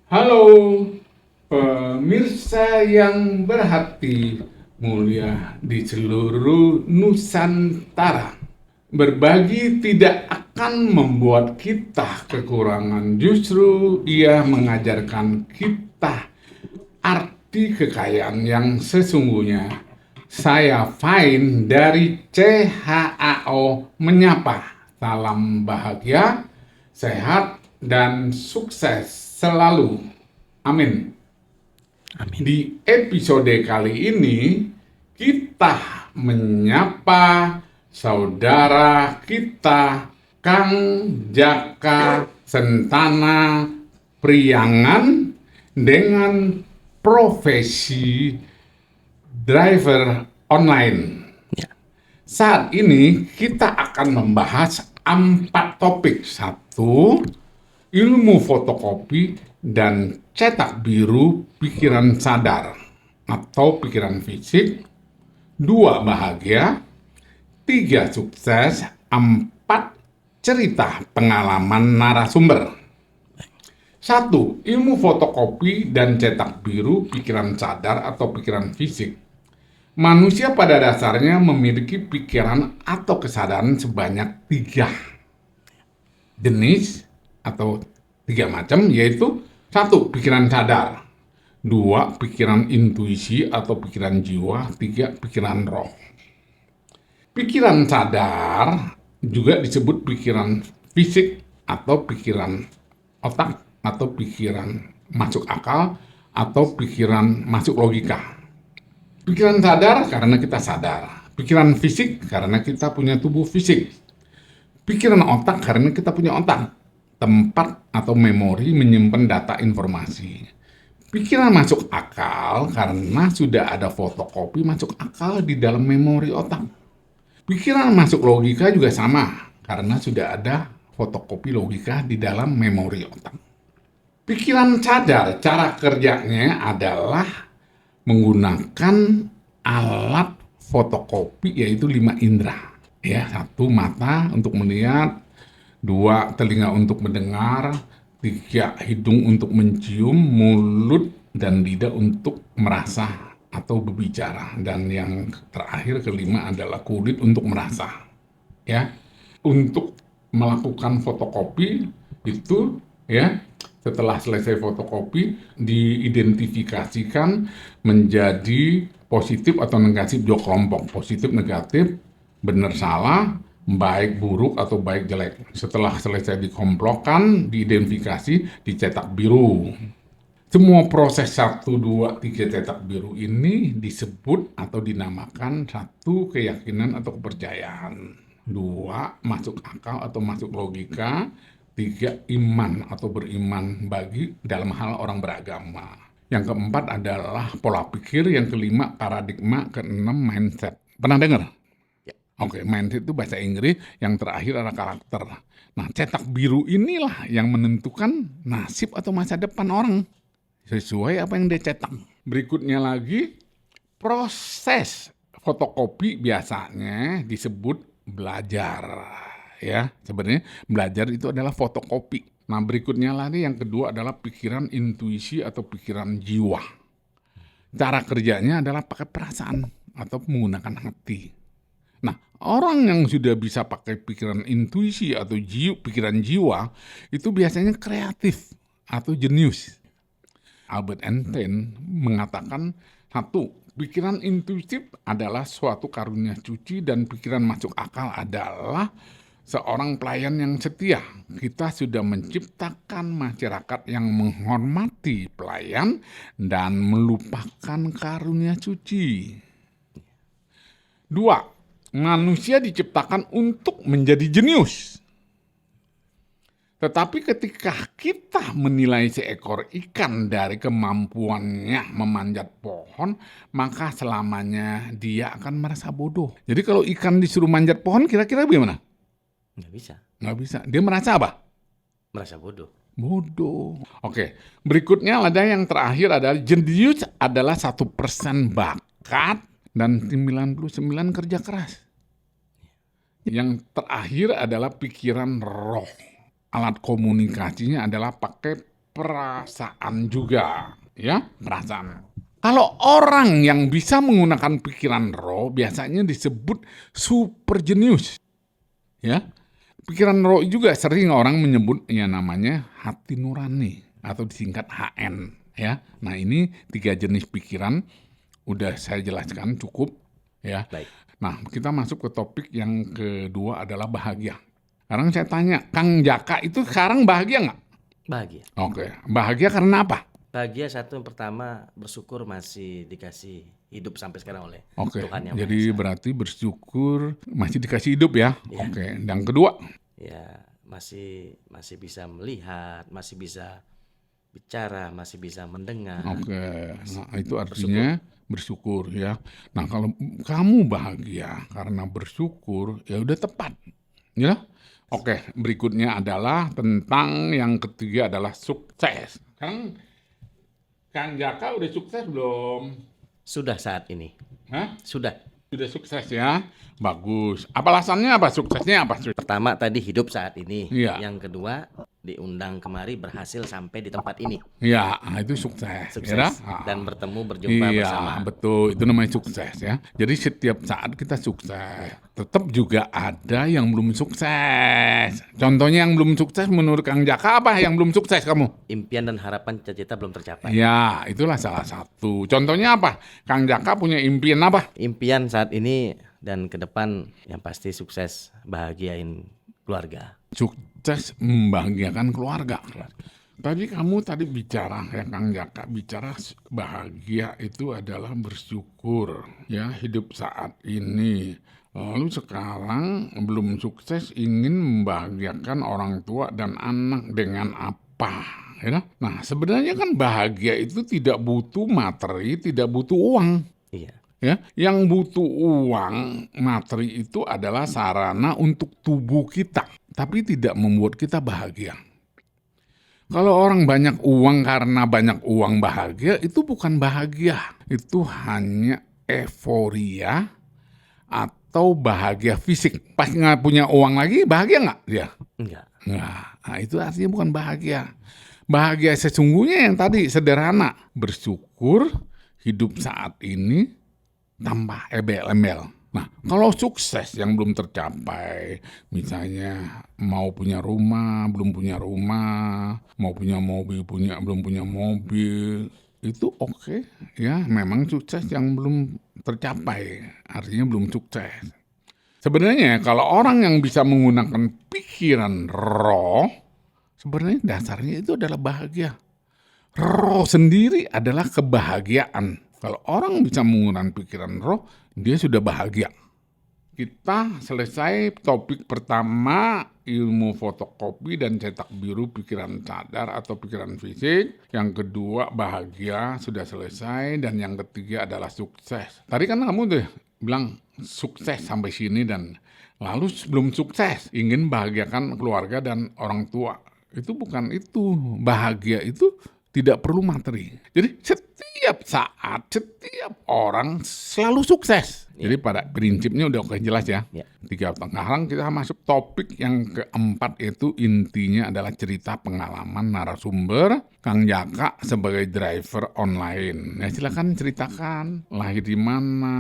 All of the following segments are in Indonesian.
Halo pemirsa yang berhati mulia di seluruh Nusantara. Berbagi tidak akan membuat kita kekurangan, justru ia mengajarkan kita arti kekayaan yang sesungguhnya. Saya Fain dari CHAO menyapa. Salam bahagia, sehat, dan sukses selalu. Amin. Amin. Di episode kali ini kita menyapa saudara kita Kang Jaka Sentana Priangan dengan profesi driver online. Ya. Saat ini kita akan membahas 4 topik. 1, ilmu fotokopi dan cetak biru pikiran sadar atau pikiran fisik. 2, bahagia. 3, sukses. 4, cerita pengalaman narasumber. 1, ilmu fotokopi dan cetak biru pikiran sadar atau pikiran fisik. Manusia pada dasarnya memiliki pikiran atau kesadaran sebanyak 3 jenis atau 3 macam, yaitu 1, pikiran sadar, 2, pikiran intuisi atau pikiran jiwa, 3, pikiran roh. Pikiran sadar juga disebut pikiran fisik atau pikiran otak atau pikiran masuk akal atau pikiran masuk logika. Pikiran sadar karena kita sadar. Pikiran fisik karena kita punya tubuh fisik. Pikiran otak karena kita punya otak, tempat atau memori menyimpan data informasi. Pikiran masuk akal karena sudah ada fotokopi masuk akal di dalam memori otak. Pikiran masuk logika juga sama karena sudah ada fotokopi logika di dalam memori otak. Pikiran sadar cara kerjanya adalah menggunakan alat fotokopi yaitu 5 indera. Ya, 1, mata untuk melihat, 2, telinga untuk mendengar, 3, hidung untuk mencium, mulut dan lidah untuk merasa atau berbicara, dan yang terakhir kelima adalah kulit untuk merasa. Ya, untuk melakukan fotokopi itu ya, setelah selesai fotokopi diidentifikasikan menjadi positif atau negatif 2 kelompok, positif negatif, benar salah, baik buruk atau baik jelek. Setelah selesai dikomplokkan, diidentifikasi, dicetak biru. Semua proses 1, 2, 3 cetak biru ini disebut atau dinamakan 1, keyakinan atau kepercayaan, 2, masuk akal atau masuk logika, 3, iman atau beriman bagi dalam hal orang beragama. Yang keempat adalah pola pikir, yang kelima paradigma, keenam mindset. Pernah dengar? Ya. Oke, mindset itu bahasa Inggris, yang terakhir adalah karakter. Nah, cetak biru inilah yang menentukan nasib atau masa depan orang sesuai apa yang dia cetak. Berikutnya lagi, proses fotokopi biasanya disebut belajar. Ya, sebenarnya belajar itu adalah fotokopi. Nah, berikutnya lagi yang kedua adalah pikiran intuisi atau pikiran jiwa. Cara kerjanya adalah pakai perasaan atau menggunakan hati. Nah, orang yang sudah bisa pakai pikiran intuisi atau pikiran jiwa itu biasanya kreatif atau jenius. Albert Einstein mengatakan 1, pikiran intuitif adalah suatu karunia suci dan pikiran masuk akal adalah seorang pelayan yang setia. Kita sudah menciptakan masyarakat yang menghormati pelayan dan melupakan karunia suci. 2, manusia diciptakan untuk menjadi jenius. Tetapi ketika kita menilai seekor ikan dari kemampuannya memanjat pohon, maka selamanya dia akan merasa bodoh. Jadi kalau ikan disuruh manjat pohon, kira-kira bagaimana? Nggak bisa. Nggak bisa. Dia merasa apa? Merasa bodoh. Bodoh. Oke, berikutnya ada yang terakhir adalah jenius adalah 1% bakat dan 99 kerja keras. Yang terakhir adalah pikiran roh. Alat komunikasinya adalah pakai perasaan juga, ya, perasaan. Kalau orang yang bisa menggunakan pikiran roh biasanya disebut super jenius, ya. Pikiran roh juga sering orang menyebutnya namanya hati nurani atau disingkat HN, ya. Nah, ini 3 jenis pikiran udah saya jelaskan cukup, ya. Baik. Nah, kita masuk ke topik yang kedua adalah bahagia. Sekarang saya tanya, Kang Jaka itu sekarang bahagia nggak? Bahagia. Oke, bahagia karena apa? Bahagia satu yang pertama bersyukur masih dikasih hidup sampai sekarang oleh Oke, Tuhan Yang Maha jadi Esa. berarti bersyukur masih dikasih hidup ya. Iya. Oke, yang kedua, Ya, masih bisa melihat, masih bisa bicara, masih bisa mendengar. oke, nah itu artinya bersyukur ya. Nah, kalau kamu bahagia karena bersyukur, ya udah tepat, ya. Oke, berikutnya adalah tentang yang ketiga adalah sukses. Kang Jaka udah sukses belum? Sudah saat ini. Hah? Sudah. Sudah sukses ya? Bagus. Apa alasannya apa? Suksesnya apa? Pertama tadi hidup saat ini. Iya. Yang kedua diundang kemari berhasil sampai di tempat ini. Ya, itu sukses. Sukses Ya, dan bertemu berjumpa iya, bersama. betul. Itu namanya sukses ya. Jadi setiap saat kita sukses. Tetap juga ada yang belum sukses. Contohnya yang belum sukses menurut Kang Jaka apa yang belum sukses kamu? Impian dan harapan cita-cita belum tercapai. Ya, itulah salah satu. Contohnya apa? Kang Jaka punya impian apa? Impian saat ini dan ke depan yang pasti sukses bahagiain keluarga. Sukses membahagiakan keluarga. Tadi kamu bicara ya Kang Jaka bicara bahagia itu adalah bersyukur ya hidup saat ini. Lalu sekarang belum sukses ingin membahagiakan orang tua dan anak dengan apa? Ya? Nah, sebenarnya kan bahagia itu tidak butuh materi, tidak butuh uang. Iya. Ya, yang butuh uang materi itu adalah sarana untuk tubuh kita, tapi tidak membuat kita bahagia. Kalau orang banyak uang karena banyak uang bahagia, itu bukan bahagia. Itu hanya euforia atau bahagia fisik. Pas nggak punya uang lagi, bahagia nggak dia? Enggak. Nggak. Nah, itu artinya bukan bahagia. Bahagia sesungguhnya yang tadi sederhana. Bersyukur hidup saat ini tanpa embel-embel. Nah, kalau sukses yang belum tercapai, misalnya mau punya rumah, belum punya rumah, mau punya mobil, belum punya mobil, itu oke, ya memang sukses yang belum tercapai, artinya belum sukses. Sebenarnya kalau orang yang bisa menggunakan pikiran roh, sebenarnya dasarnya itu adalah bahagia. Roh sendiri adalah kebahagiaan. Kalau orang bisa menggunakan pikiran roh, dia sudah bahagia. Kita selesai topik pertama, ilmu fotokopi dan cetak biru pikiran sadar atau pikiran fisik. Yang kedua, bahagia sudah selesai. Dan yang ketiga adalah sukses. Tadi kan kamu tuh bilang sukses sampai sini dan lalu belum sukses. Ingin bahagiakan keluarga dan orang tua. Itu bukan itu. Bahagia itu tidak perlu materi. Jadi setiap saat, setiap orang selalu sukses. Jadi pada prinsipnya udah oke jelas ya. Ya. 3 sekarang kita masuk topik yang keempat, itu intinya adalah cerita pengalaman narasumber Kang Jaka sebagai driver online. Nah, silakan ceritakan lahir di mana,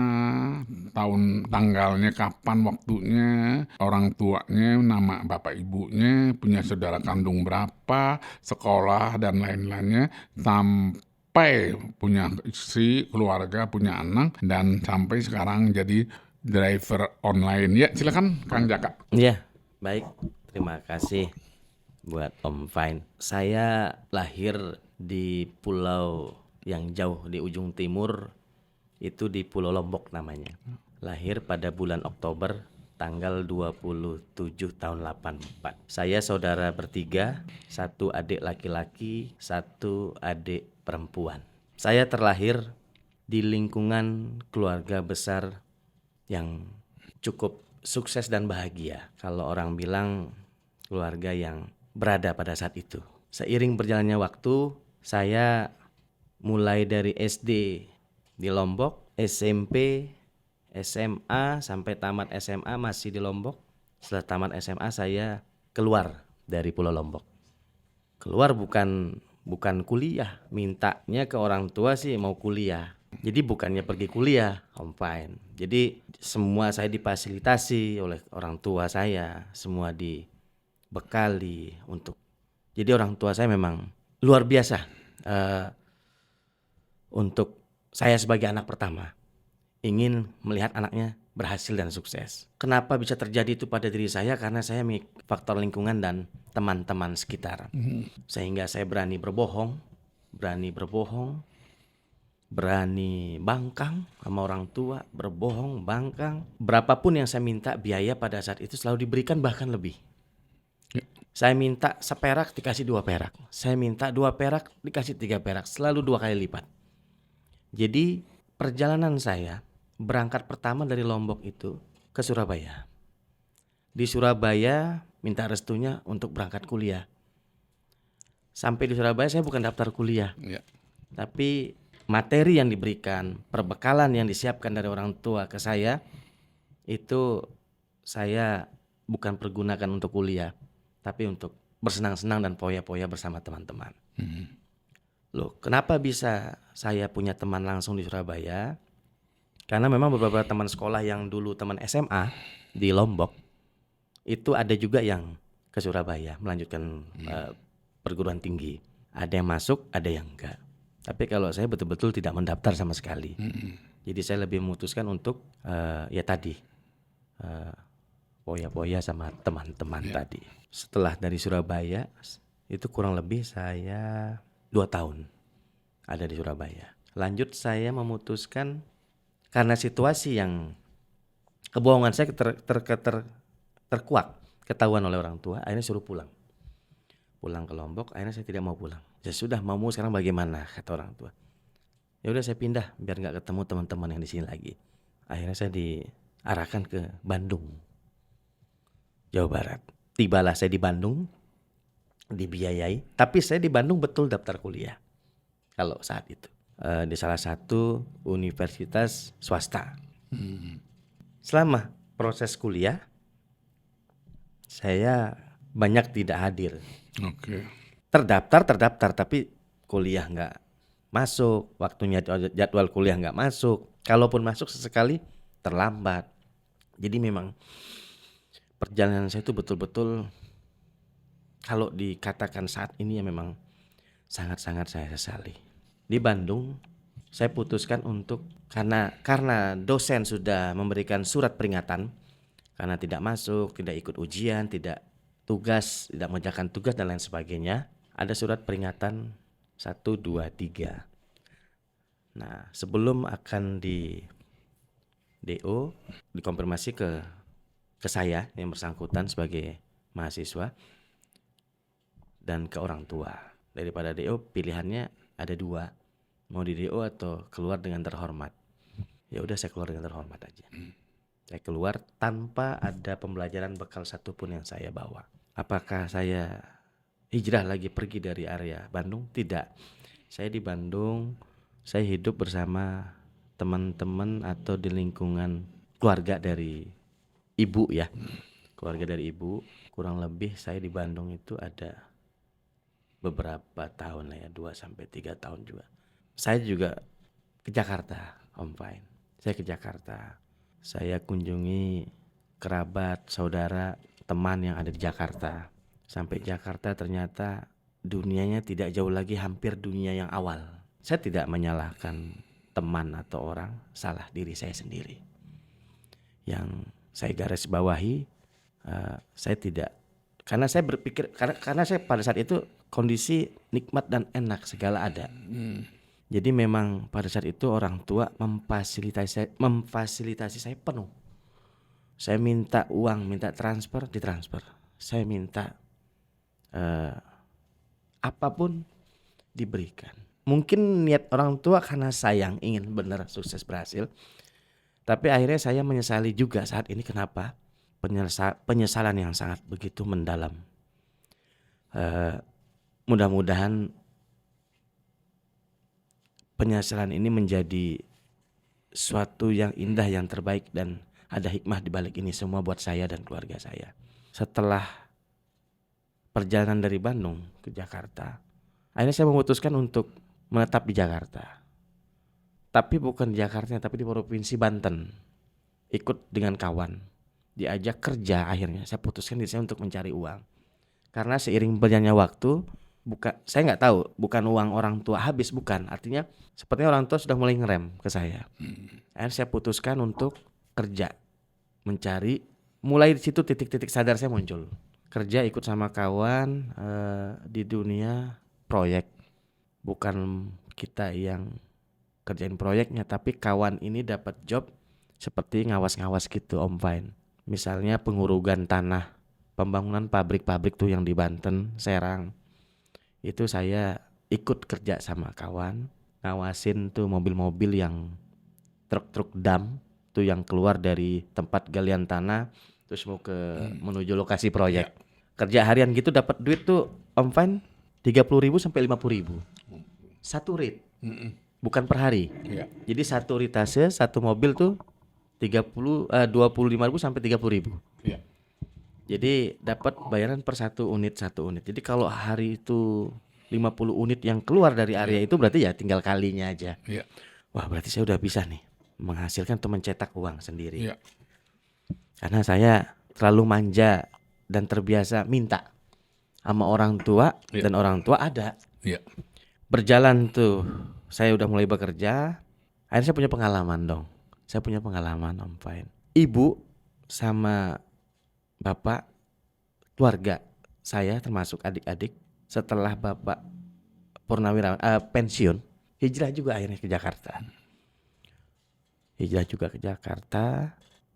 tahun tanggalnya kapan, waktunya, orang tuanya, nama bapak ibunya, punya saudara kandung berapa, sekolah dan lain-lainnya, sampai punya istri, keluarga, punya anak, dan sampai sekarang jadi driver online. Ya, silakan Kang Jaka. Iya, baik. Terima kasih buat Om Fine. Saya lahir di pulau yang jauh di ujung timur, itu di Pulau Lombok namanya. Lahir pada bulan Oktober tanggal 27 tahun 84. Saya saudara bertiga, 1 adik laki-laki, 1 adik perempuan. Saya terlahir di lingkungan keluarga besar yang cukup sukses dan bahagia. Kalau orang bilang keluarga yang berada pada saat itu. Seiring berjalannya waktu, saya mulai dari SD di Lombok, SMP, SMA, sampai tamat SMA masih di Lombok. Setelah tamat SMA saya keluar dari Pulau Lombok. Keluar bukan bukan kuliah. Mintanya ke orang tua sih mau kuliah. Jadi bukannya pergi kuliah, Om Fine. Jadi semua saya difasilitasi oleh orang tua saya, semua dibekali untuk. Jadi orang tua saya memang luar biasa untuk saya sebagai anak pertama. Ingin melihat anaknya berhasil dan sukses. Kenapa bisa terjadi itu pada diri saya? Karena saya faktor lingkungan dan teman-teman sekitar. Sehingga saya berani berbohong, berani bangkang sama orang tua, berbohong, bangkang. Berapapun yang saya minta biaya pada saat itu selalu diberikan, bahkan lebih. Saya minta seperak dikasih 2 perak. Saya minta 2 perak dikasih 3 perak. Selalu 2 kali lipat. Jadi perjalanan saya berangkat pertama dari Lombok itu ke Surabaya. Di Surabaya minta restunya untuk berangkat kuliah. Sampai di Surabaya saya bukan daftar kuliah. Ya. Tapi materi yang diberikan, perbekalan yang disiapkan dari orang tua ke saya, itu saya bukan pergunakan untuk kuliah, tapi untuk bersenang-senang dan poya-poya bersama teman-teman. Loh, kenapa bisa saya punya teman langsung di Surabaya? Karena memang beberapa teman sekolah yang dulu teman SMA di Lombok, itu ada juga yang ke Surabaya melanjutkan perguruan tinggi. Ada yang masuk, ada yang enggak. Tapi kalau saya betul-betul tidak mendaftar sama sekali. Jadi saya lebih memutuskan untuk ya tadi poya-poya sama teman-teman tadi. Setelah dari Surabaya itu kurang lebih saya 2 tahun ada di Surabaya. Lanjut saya memutuskan karena situasi yang kebohongan saya terkuak, ketahuan oleh orang tua, akhirnya suruh pulang ke Lombok. Akhirnya saya tidak mau pulang. Ya sudah, mau sekarang bagaimana, kata orang tua. Ya udah saya pindah biar nggak ketemu teman-teman yang di sini lagi. Akhirnya saya diarahkan ke Bandung, Jawa Barat. Tibalah saya di Bandung, dibiayai. Tapi saya di Bandung betul daftar kuliah kalau saat itu. Di salah satu universitas swasta. Selama proses kuliah saya banyak tidak hadir. Terdaftar tapi kuliah nggak masuk, waktunya jadwal kuliah nggak masuk. Kalaupun masuk sesekali terlambat. Jadi memang perjalanan saya itu betul-betul kalau dikatakan saat ini ya memang sangat-sangat saya sesali. Di Bandung saya putuskan untuk karena dosen sudah memberikan surat peringatan karena tidak masuk, tidak ikut ujian, tidak tugas, tidak mengerjakan tugas dan lain sebagainya. Ada surat peringatan 1, 2, 3. Nah, sebelum akan di DO dikonfirmasi ke saya yang bersangkutan sebagai mahasiswa dan ke orang tua. Daripada DO pilihannya ada 2, mau di DO atau keluar dengan terhormat. Ya udah saya keluar dengan terhormat aja. Saya keluar tanpa ada pembelajaran bekal satupun yang saya bawa. Apakah saya hijrah lagi pergi dari area Bandung? Tidak. Saya di Bandung, saya hidup bersama teman-teman atau di lingkungan keluarga dari ibu ya. Keluarga dari ibu, kurang lebih saya di Bandung itu ada beberapa tahun lah ya, 2-3 tahun juga. Saya juga ke Jakarta, Om Fine. Saya ke Jakarta. Saya kunjungi kerabat, saudara, teman yang ada di Jakarta. Sampai Jakarta ternyata dunianya tidak jauh lagi, hampir dunia yang awal. Saya tidak menyalahkan teman atau orang, salah diri saya sendiri. Yang saya garis bawahi, saya tidak, karena saya berpikir, karena saya pada saat itu kondisi nikmat dan enak, segala ada. Jadi memang pada saat itu orang tua memfasilitasi saya penuh. Saya minta uang, minta transfer, ditransfer. Saya minta apapun diberikan. Mungkin niat orang tua karena sayang, ingin benar sukses berhasil. Tapi akhirnya saya menyesali juga saat ini kenapa penyesalan yang sangat begitu mendalam. Mudah-mudahan penyesalan ini menjadi suatu yang indah, yang terbaik, dan ada hikmah di balik ini semua buat saya dan keluarga saya. Setelah perjalanan dari Bandung ke Jakarta, Akhirnya saya memutuskan untuk menetap di Jakarta. Tapi bukan di Jakarta, tapi di Provinsi Banten. Ikut dengan kawan. Diajak kerja akhirnya. Saya putuskan diri saya untuk mencari uang. Karena seiring berjalannya waktu, saya nggak tahu, bukan uang orang tua habis, bukan. Artinya sepertinya orang tua sudah mulai ngerem ke saya. Akhirnya saya putuskan untuk kerja, mencari. Mulai di situ titik-titik sadar saya muncul. Kerja ikut sama kawan di dunia proyek. Bukan kita yang kerjain proyeknya, tapi kawan ini dapat job seperti ngawas-ngawas gitu Om Fine. Misalnya pengurugan tanah, pembangunan pabrik-pabrik tuh yang di Banten, Serang. Itu saya ikut kerja sama kawan, ngawasin tuh mobil-mobil yang truk-truk dam tuh yang keluar dari tempat galian tanah terus mau menuju lokasi proyek. Kerja harian gitu dapat duit tuh Om Fine 30.000 sampai 50.000. Satu rit. Bukan per hari. Jadi satu ritase, satu mobil tuh 25.000 sampai 30.000. Jadi dapat bayaran per satu unit. Jadi kalau hari itu 50 unit yang keluar dari area itu berarti ya tinggal kalinya aja. Wah, berarti saya udah bisa nih menghasilkan atau mencetak uang sendiri. Karena saya terlalu manja dan terbiasa minta sama orang tua dan orang tua ada. Berjalan tuh, saya udah mulai bekerja. Akhirnya saya punya pengalaman dong. Saya punya pengalaman Om Fine. Ibu sama bapak, keluarga saya termasuk adik-adik setelah bapak purnawirawan pensiun, hijrah juga akhirnya ke Jakarta.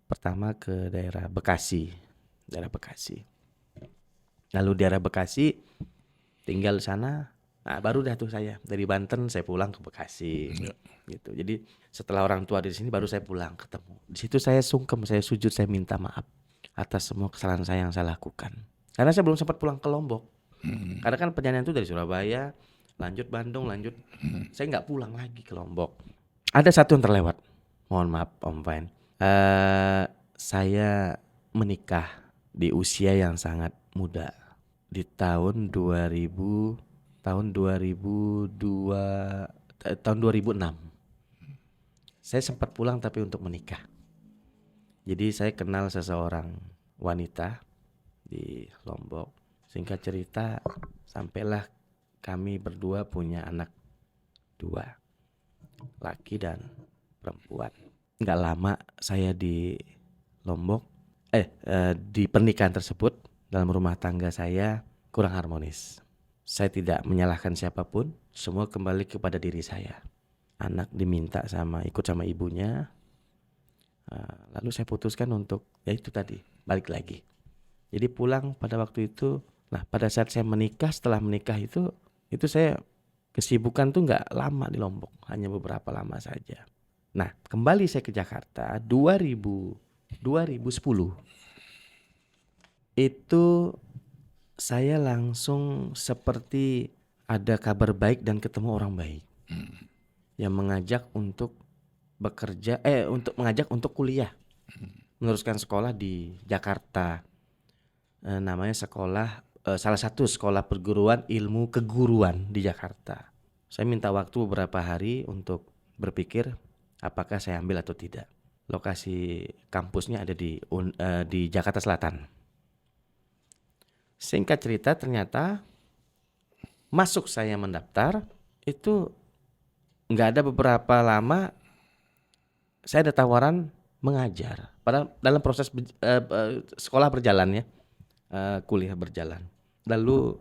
Pertama ke daerah Bekasi. Lalu daerah Bekasi tinggal di sana. Nah, baru dah tuh saya dari Banten saya pulang ke Bekasi. Gitu. Jadi setelah orang tua di sini baru saya pulang ketemu. Di situ saya sungkem, saya sujud, saya minta maaf atas semua kesalahan saya yang saya lakukan. Karena saya belum sempat pulang ke Lombok. Karena kan perjalanan itu dari Surabaya, lanjut Bandung, saya nggak pulang lagi ke Lombok. Ada satu yang terlewat. Mohon maaf Om Fine. Saya menikah di usia yang sangat muda. Di tahun 2006. Saya sempat pulang tapi untuk menikah. Jadi saya kenal seseorang wanita di Lombok. Singkat cerita, sampailah kami berdua punya anak 2, laki dan perempuan. Nggak lama saya di Lombok, di pernikahan tersebut dalam rumah tangga saya kurang harmonis. Saya tidak menyalahkan siapapun, semua kembali kepada diri saya. Anak diminta ikut sama ibunya. Lalu saya putuskan untuk ya itu tadi, balik lagi. Jadi pulang pada waktu itu. Nah, pada saat saya menikah, setelah menikah itu saya kesibukan tuh nggak lama di Lombok, hanya beberapa lama saja. Nah, kembali saya ke Jakarta 2010. Itu saya langsung seperti ada kabar baik dan ketemu orang baik yang mengajak untuk mengajak untuk kuliah, meneruskan sekolah di Jakarta. Namanya salah satu sekolah perguruan ilmu keguruan di Jakarta. Saya minta waktu beberapa hari untuk berpikir apakah saya ambil atau tidak. Lokasi kampusnya ada di Jakarta Selatan. Singkat cerita ternyata masuk saya mendaftar itu nggak ada beberapa lama saya ada tawaran mengajar. Padahal dalam proses sekolah berjalan ya, kuliah berjalan. Lalu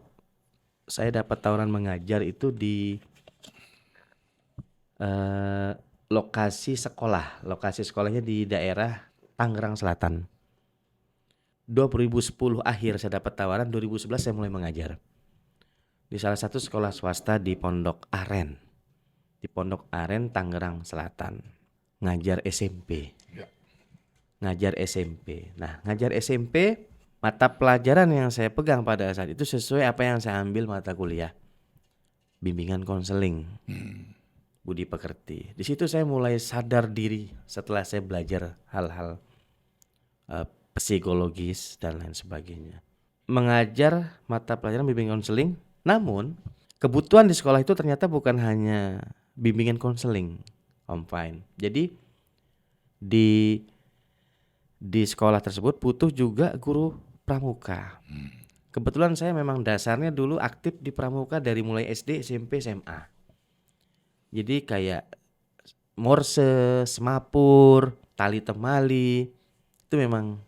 saya dapat tawaran mengajar itu di lokasi sekolah. Lokasi sekolahnya di daerah Tangerang Selatan. 2010 akhir saya dapat tawaran, 2011 saya mulai mengajar di salah satu sekolah swasta di Pondok Aren. Di Pondok Aren, Tangerang Selatan. Ngajar SMP. Ngajar SMP. Nah, ngajar SMP, mata pelajaran yang saya pegang pada saat itu sesuai apa yang saya ambil mata kuliah. Bimbingan konseling. Budi pekerti. Di situ saya mulai sadar diri setelah saya belajar hal-hal psikologis dan lain sebagainya. Mengajar mata pelajaran bimbingan konseling, namun kebutuhan di sekolah itu ternyata bukan hanya bimbingan konseling, Om Fine. Jadi di sekolah tersebut butuh juga guru pramuka. Kebetulan saya memang dasarnya dulu aktif di pramuka dari mulai SD, SMP, SMA. Jadi kayak morse, semapur, tali temali, itu memang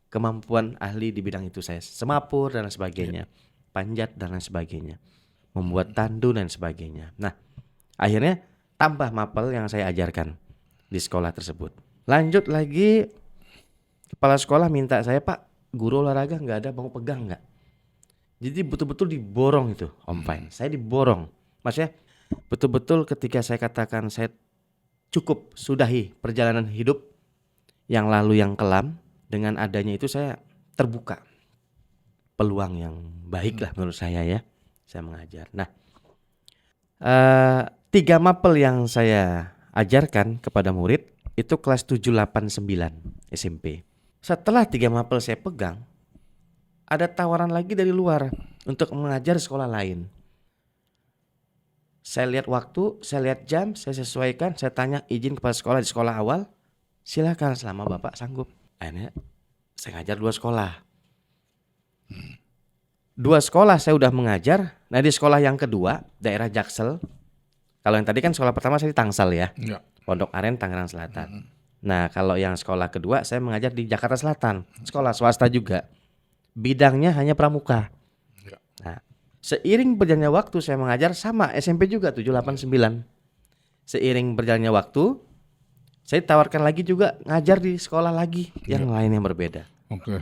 kemampuan ahli di bidang itu saya. Semapur dan lain sebagainya, panjat dan lain sebagainya, membuat tandu dan sebagainya. Nah, akhirnya tambah mapel yang saya ajarkan di sekolah tersebut. Lanjut lagi, kepala sekolah minta saya, Pak, guru olahraga nggak ada, mau pegang nggak? Jadi betul-betul diborong itu, Om Fine. Saya diborong. Maksudnya betul-betul ketika saya katakan saya cukup sudahi perjalanan hidup yang lalu yang kelam, dengan adanya itu saya terbuka peluang yang baik lah menurut saya ya. Saya mengajar. Nah, 3 mapel yang saya ajarkan kepada murid itu kelas 7, 8, 9 SMP. Setelah 3 mapel saya pegang, ada tawaran lagi dari luar untuk mengajar sekolah lain. Saya lihat waktu, saya lihat jam, saya sesuaikan, saya tanya izin kepada sekolah di sekolah awal, silakan selama Bapak sanggup. Akhirnya saya ngajar 2 sekolah. 2 sekolah saya udah mengajar. Nah di sekolah yang kedua, daerah Jaksel. Kalau yang tadi kan sekolah pertama saya di Tangsel ya, Pondok Aren, Tangerang Selatan. Nah kalau yang sekolah kedua saya mengajar di Jakarta Selatan, sekolah swasta juga. Bidangnya hanya pramuka. Nah, seiring berjalannya waktu saya mengajar sama SMP juga 7, 8, 9. Seiring berjalannya waktu saya tawarkan lagi juga ngajar di sekolah lagi yang lain yang berbeda. Oke,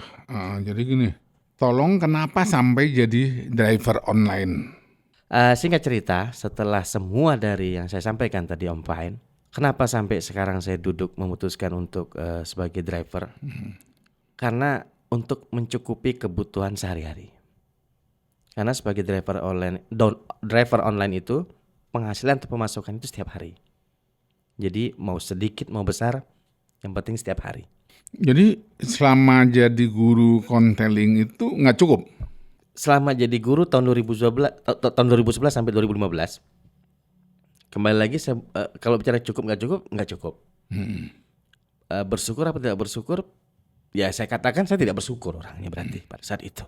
jadi gini, tolong kenapa sampai jadi driver online? Singkat cerita, setelah semua dari yang saya sampaikan tadi Om Fine, kenapa sampai sekarang saya duduk memutuskan untuk sebagai driver? Karena untuk mencukupi kebutuhan sehari-hari. Karena sebagai driver online itu penghasilan atau pemasukan itu setiap hari. Jadi mau sedikit mau besar, yang penting setiap hari. Jadi selama jadi guru konseling itu nggak cukup? Selama jadi guru tahun 2011 sampai 2015. Kembali lagi saya, kalau bicara cukup nggak cukup. Bersyukur apa tidak bersyukur? Ya saya katakan saya tidak bersyukur orangnya berarti pada saat itu.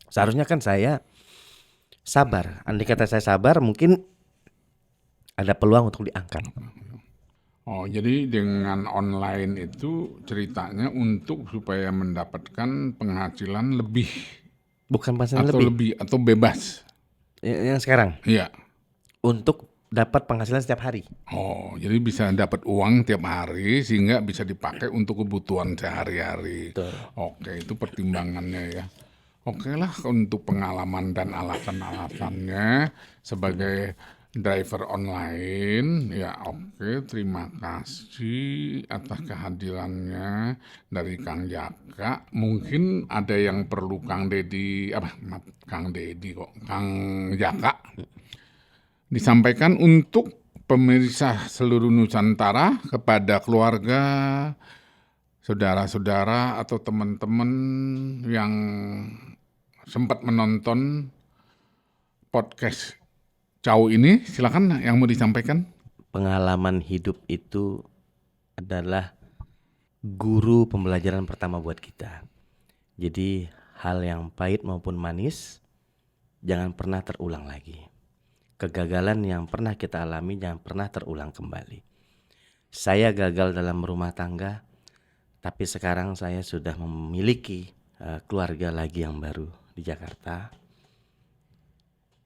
Seharusnya kan saya sabar. Andai kata saya sabar mungkin ada peluang untuk diangkat. Oh, jadi dengan online itu ceritanya untuk supaya mendapatkan penghasilan lebih Bukan penghasilan atau lebih. atau bebas. Yang sekarang Iya. untuk dapat penghasilan setiap hari. Oh, jadi bisa dapat uang tiap hari sehingga bisa dipakai untuk kebutuhan sehari-hari. Betul. Oke, itu pertimbangannya ya. Oke lah, untuk pengalaman dan alasan-alasannya sebagai driver online, ya oke, terima kasih atas kehadirannya dari Kang Jaka. Mungkin ada yang perlu Kang Jaka disampaikan untuk pemirsa seluruh Nusantara kepada keluarga, saudara-saudara atau teman-teman yang sempat menonton podcast Cau ini, silakan yang mau disampaikan. Pengalaman hidup itu adalah guru pembelajaran pertama buat kita. Jadi hal yang pahit maupun manis jangan pernah terulang lagi. Kegagalan yang pernah kita alami jangan pernah terulang kembali. Saya gagal dalam rumah tangga, tapi sekarang saya sudah memiliki keluarga lagi yang baru di Jakarta.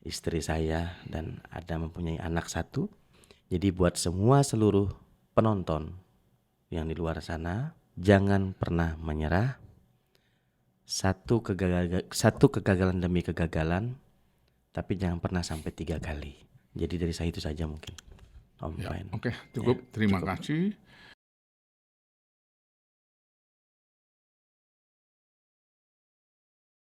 Istri saya dan ada mempunyai anak 1. Jadi buat seluruh penonton yang di luar sana, jangan pernah menyerah. Satu kegagalan demi kegagalan, tapi jangan pernah sampai 3 kali. Jadi dari saya itu saja mungkin, Om Fine. Oke, cukup. Terima kasih.